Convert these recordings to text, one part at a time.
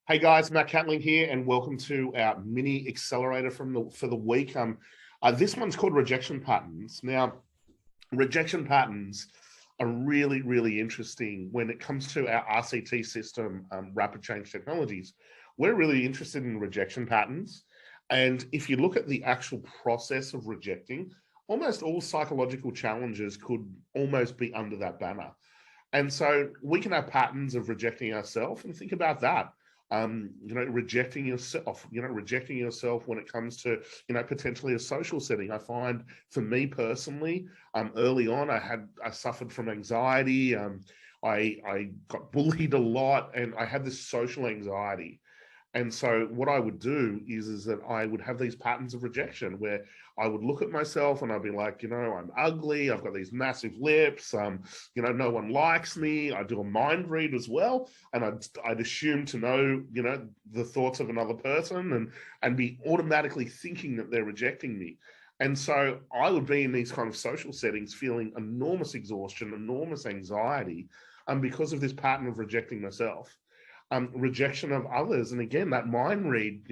Hey guys, Matt Catling here, and welcome to our mini accelerator for the week. This one's called Rejection Patterns. Now, rejection patterns are really interesting when it comes to our RCT system, rapid change technologies. We're really interested in rejection patterns, and if you look at the actual process of rejecting, almost all psychological challenges could almost be under that banner. And so we can have patterns of rejecting ourselves, and think about that. Rejecting yourself, rejecting yourself when it comes to, potentially a social setting. I find for me personally, early on, I suffered from anxiety. I got bullied a lot, and I had this social anxiety. And so what I would do is that I would have these patterns of rejection where I would look at myself and I'd be like, I'm ugly. I've got these massive lips. No one likes me. I do a mind read as well. And I'd assume to know, the thoughts of another person and be automatically thinking that they're rejecting me. And so I would be in these kind of social settings feeling enormous exhaustion, enormous anxiety, because of this pattern of rejecting myself. Rejection of others. And again, that mind read,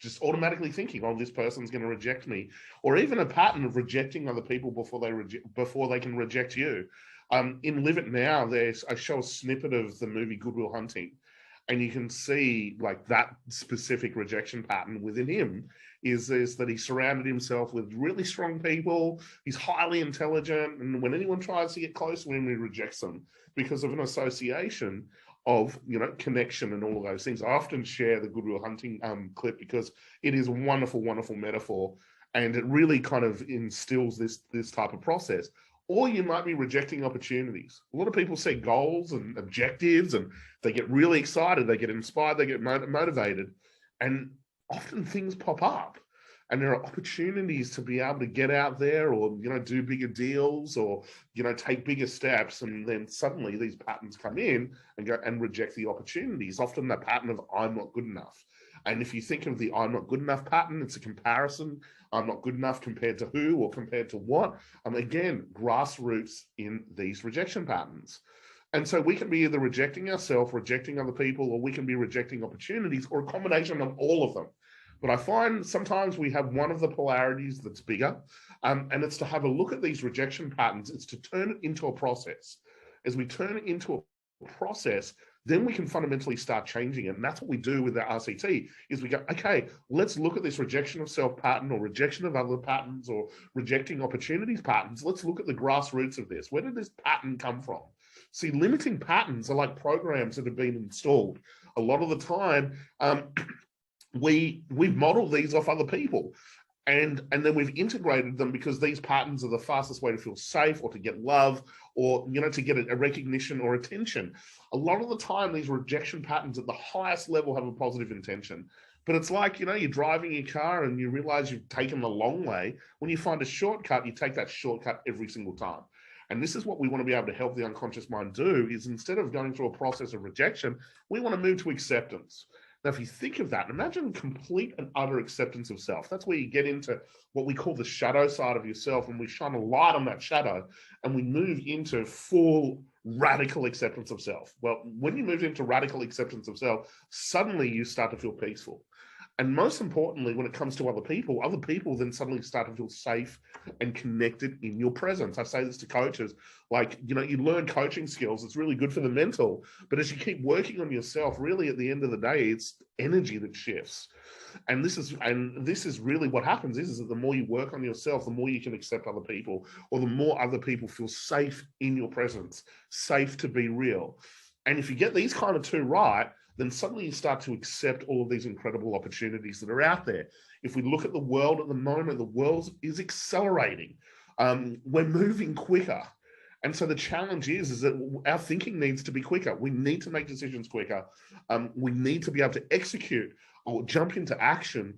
just automatically thinking, oh, this person's going to reject me, or even a pattern of rejecting other people before they can reject you. In Live It Now, I show a snippet of the movie Good Will Hunting, and you can see like that specific rejection pattern within him is that he surrounded himself with really strong people. He's highly intelligent, and when anyone tries to get close to him, he rejects them because of an association of connection and all of those things. I often share the Good Will Hunting clip because it is a wonderful metaphor, and it really kind of instills this type of process. Or you might be rejecting opportunities. A lot of people set goals and objectives, and they get really excited, they get inspired, they get motivated, and often things pop up. And there are opportunities to be able to get out there or, do bigger deals or, take bigger steps. And then suddenly these patterns come in and go and reject the opportunities. Often that pattern of I'm not good enough. And if you think of the I'm not good enough pattern, it's a comparison. I'm not good enough compared to who or compared to what. Again, grassroots in these rejection patterns. And so we can be either rejecting ourselves, rejecting other people, or we can be rejecting opportunities, or a combination of all of them. But I find sometimes we have one of the polarities that's bigger, and it's to have a look at these rejection patterns. It's to turn it into a process. As we turn it into a process, then we can fundamentally start changing it. And that's what we do with our RCT, is we go, okay, let's look at this rejection of self pattern or rejection of other patterns or rejecting opportunities patterns. Let's look at the grassroots of this. Where did this pattern come from? See, limiting patterns are like programs that have been installed. A lot of the time, we've modeled these off other people, and then we've integrated them because these patterns are the fastest way to feel safe or to get love or to get a recognition or attention. A lot of the time these rejection patterns at the highest level have a positive intention, but it's like you're driving your car and you realize you've taken the long way. When you find a shortcut, you take that shortcut every single time. And this is what we want to be able to help the unconscious mind do, is instead of going through a process of rejection, we want to move to acceptance. Now, if you think of that, imagine complete and utter acceptance of self. That's where you get into what we call the shadow side of yourself, and we shine a light on that shadow, and we move into full radical acceptance of self. Well, when you move into radical acceptance of self, suddenly you start to feel peaceful. And most importantly, when it comes to other people then suddenly start to feel safe and connected in your presence. I say this to coaches, like, you learn coaching skills. It's really good for the mental, but as you keep working on yourself, really at the end of the day, it's energy that shifts. And this is really what happens is that the more you work on yourself, the more you can accept other people, or the more other people feel safe in your presence, safe to be real. And if you get these kind of two right, then suddenly you start to accept all of these incredible opportunities that are out there. If we look at the world at the moment, the world is accelerating. We're moving quicker. And so the challenge is that our thinking needs to be quicker. We need to make decisions quicker. We need to be able to execute or jump into action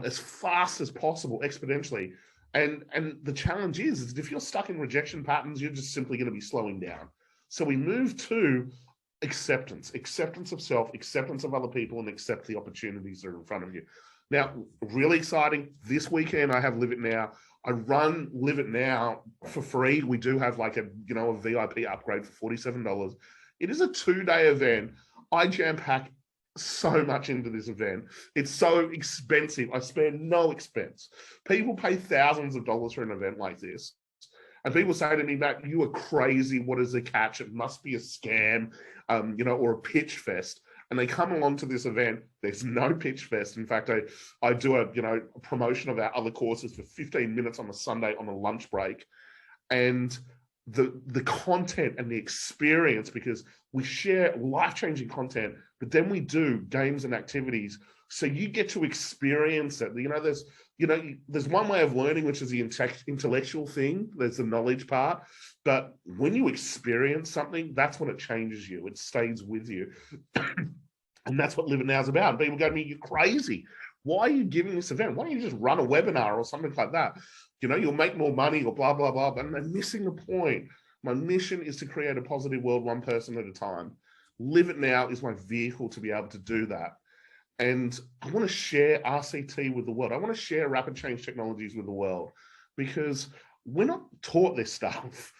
as fast as possible, exponentially. And the challenge is that if you're stuck in rejection patterns, you're just simply going to be slowing down. So we move to acceptance of self, acceptance of other people, and accept the opportunities that are in front of you. Now, really exciting. This weekend, I have Live It Now. I run Live It Now for free. We do have like a VIP upgrade for $47. It is a 2-day event. I jam pack so much into this event. It's so expensive. I spare no expense. People pay thousands of dollars for an event like this. And people say to me, Matt, you are crazy. What is the catch? It must be a scam, or a pitch fest. And they come along to this event. There's no pitch fest. In fact, I do a promotion of our other courses for 15 minutes on a Sunday on a lunch break. And the content and the experience, because we share life-changing content, but then we do games and activities. So you get to experience it. There's one way of learning, which is the intellectual thing. There's the knowledge part. But when you experience something, that's when it changes you. It stays with you. And that's what Live It Now is about. And people go to me, you're crazy. Why are you giving this event? Why don't you just run a webinar or something like that? You'll make more money or blah, blah, blah. But I'm missing the point. My mission is to create a positive world one person at a time. Live It Now is my vehicle to be able to do that. And I want to share RCT with the world. I want to share rapid change technologies with the world, because we're not taught this stuff.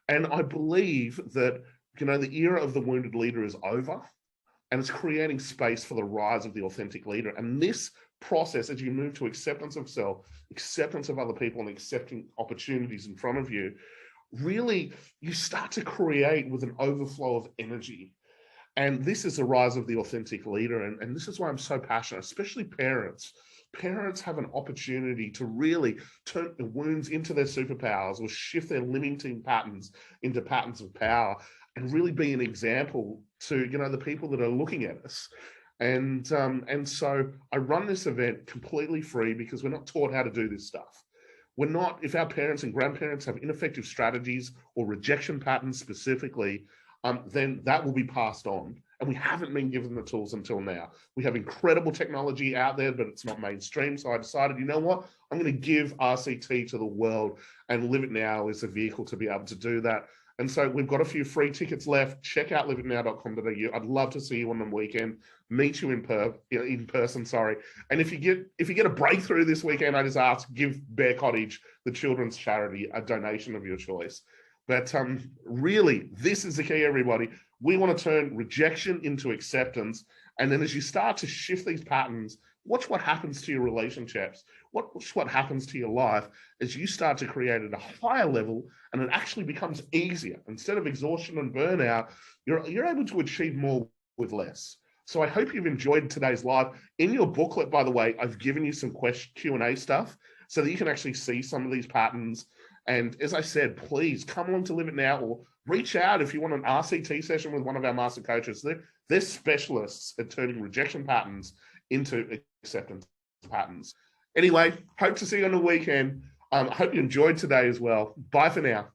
And I believe that, the era of the wounded leader is over, and it's creating space for the rise of the authentic leader. And this process, as you move to acceptance of self, acceptance of other people, and accepting opportunities in front of you, really, you start to create with an overflow of energy. And this is the rise of the authentic leader. And this is why I'm so passionate, especially parents. Parents have an opportunity to really turn the wounds into their superpowers, or shift their limiting patterns into patterns of power, and really be an example to, the people that are looking at us. And so I run this event completely free, because we're not taught how to do this stuff. If our parents and grandparents have ineffective strategies or rejection patterns specifically, then that will be passed on. And we haven't been given the tools until now. We have incredible technology out there, but it's not mainstream. So I decided, you know what? I'm going to give RCT to the world, and Live It Now is a vehicle to be able to do that. And so we've got a few free tickets left. Check out liveitnow.com.au. I'd love to see you on the weekend, meet you in person, sorry. And if you get a breakthrough this weekend, I just ask, give Bear Cottage, the children's charity, a donation of your choice. But really, this is the key, everybody. We want to turn rejection into acceptance. And then as you start to shift these patterns, watch what happens to your relationships. Watch what happens to your life as you start to create at a higher level, and it actually becomes easier. Instead of exhaustion and burnout, you're able to achieve more with less. So I hope you've enjoyed today's live. In your booklet, by the way, I've given you some Q&A stuff so that you can actually see some of these patterns. And as I said, please come along to Live It Now, or reach out if you want an RCT session with one of our master coaches. They're specialists at turning rejection patterns into acceptance patterns. Anyway, hope to see you on the weekend. Hope you enjoyed today as well. Bye for now.